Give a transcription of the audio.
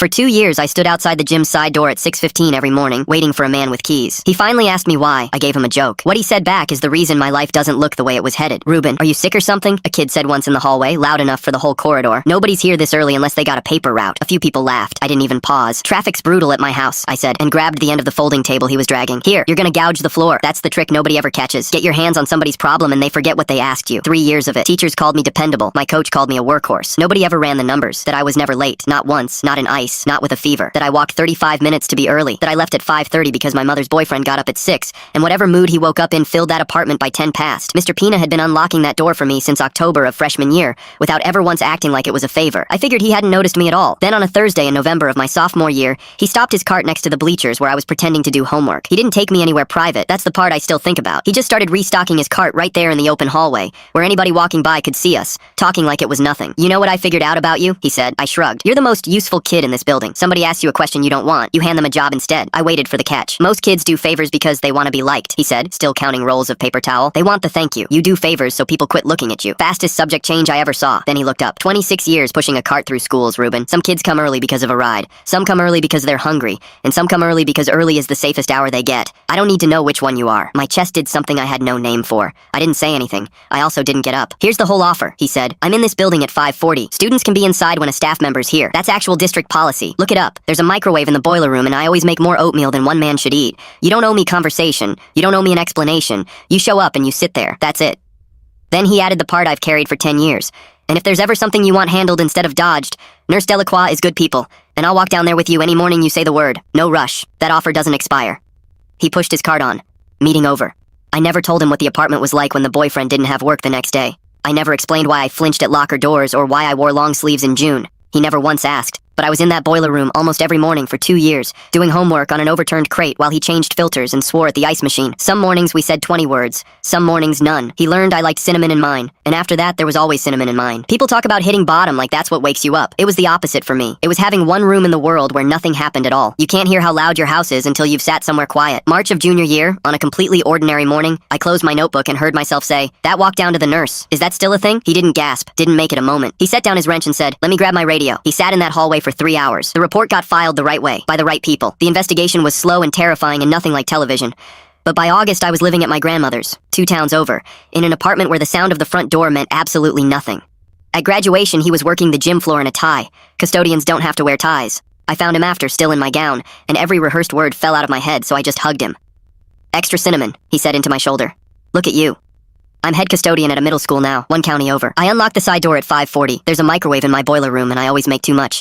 For 2 years, I stood outside the gym's side door at 6:15 every morning, waiting for a man with keys. He finally asked me why. I gave him a joke. What he said back is the reason my life doesn't look the way it was headed. "Ruben, are you sick or something?" a kid said once in the hallway, loud enough for the whole corridor. "Nobody's here this early unless they got a paper route." A few people laughed. I didn't even pause. "Traffic's brutal at my house," I said, and grabbed the end of the folding table he was dragging. "Here, you're gonna gouge the floor. That's the trick nobody ever catches. Get your hands on somebody's problem and they forget what they asked you." 3 years of it. Teachers called me dependable. My coach called me a workhorse. Nobody ever ran the numbers. That I was never late. Not once. Not in ice. Not with a fever. That I walked 35 minutes to be early. That I left at 5:30 because my mother's boyfriend got up at 6, and whatever mood he woke up in filled that apartment by 10 past. Mr. Pina had been unlocking that door for me since October of freshman year, without ever once acting like it was a favor. I figured he hadn't noticed me at all. Then on a Thursday in November of my sophomore year, he stopped his cart next to the bleachers where I was pretending to do homework. He didn't take me anywhere private. That's the part I still think about. He just started restocking his cart right there in the open hallway, where anybody walking by could see us, talking like it was nothing. "You know what I figured out about you?" he said. I shrugged. "You're the most useful kid in this building. Somebody asks you a question you don't want. You hand them a job instead." I waited for the catch. "Most kids do favors because they want to be liked," he said, still counting rolls of paper towel. "They want the thank you. You do favors so people quit looking at you." Fastest subject change I ever saw. Then he looked up. 26 years pushing a cart through schools, Ruben. Some kids come early because of a ride. Some come early because they're hungry. And some come early because early is the safest hour they get. I don't need to know which one you are. My chest did something I had no name for. I didn't say anything. I also didn't get up. "Here's the whole offer," he said. "I'm in this building at 5:40. Students can be inside when a staff member's here. That's actual district policy. Look it up. There's a microwave in the boiler room and I always make more oatmeal than one man should eat. You don't owe me conversation. You don't owe me an explanation. You show up and you sit there. That's it." Then he added the part I've carried for 10 years. "And if there's ever something you want handled instead of dodged, Nurse Delacroix is good people. And I'll walk down there with you any morning you say the word. No rush. That offer doesn't expire." He pushed his cart on. Meeting over. I never told him what the apartment was like when the boyfriend didn't have work the next day. I never explained why I flinched at locker doors or why I wore long sleeves in June. He never once asked. But I was in that boiler room almost every morning for 2 years, doing homework on an overturned crate while he changed filters and swore at the ice machine. Some mornings we said 20 words, some mornings none. He learned I liked cinnamon in mine, and after that there was always cinnamon in mine. People talk about hitting bottom like that's what wakes you up. It was the opposite for me. It was having one room in the world where nothing happened at all. You can't hear how loud your house is until you've sat somewhere quiet. March of junior year, on a completely ordinary morning, I closed my notebook and heard myself say, "That walk down to the nurse. Is that still a thing?" He didn't gasp, didn't make it a moment. He set down his wrench and said, "Let me grab my radio." He sat in that hallway for 3 hours. The report got filed the right way, by the right people. The investigation was slow and terrifying and nothing like television. But by August I was living at my grandmother's, 2 towns over, in an apartment where the sound of the front door meant absolutely nothing. At graduation he was working the gym floor in a tie. Custodians don't have to wear ties. I found him after, still in my gown, and every rehearsed word fell out of my head, so I just hugged him. "Extra cinnamon," he said into my shoulder. "Look at you." I'm head custodian at a middle school now, 1 county over. I unlocked the side door at 5:40. There's a microwave in my boiler room and I always make too much.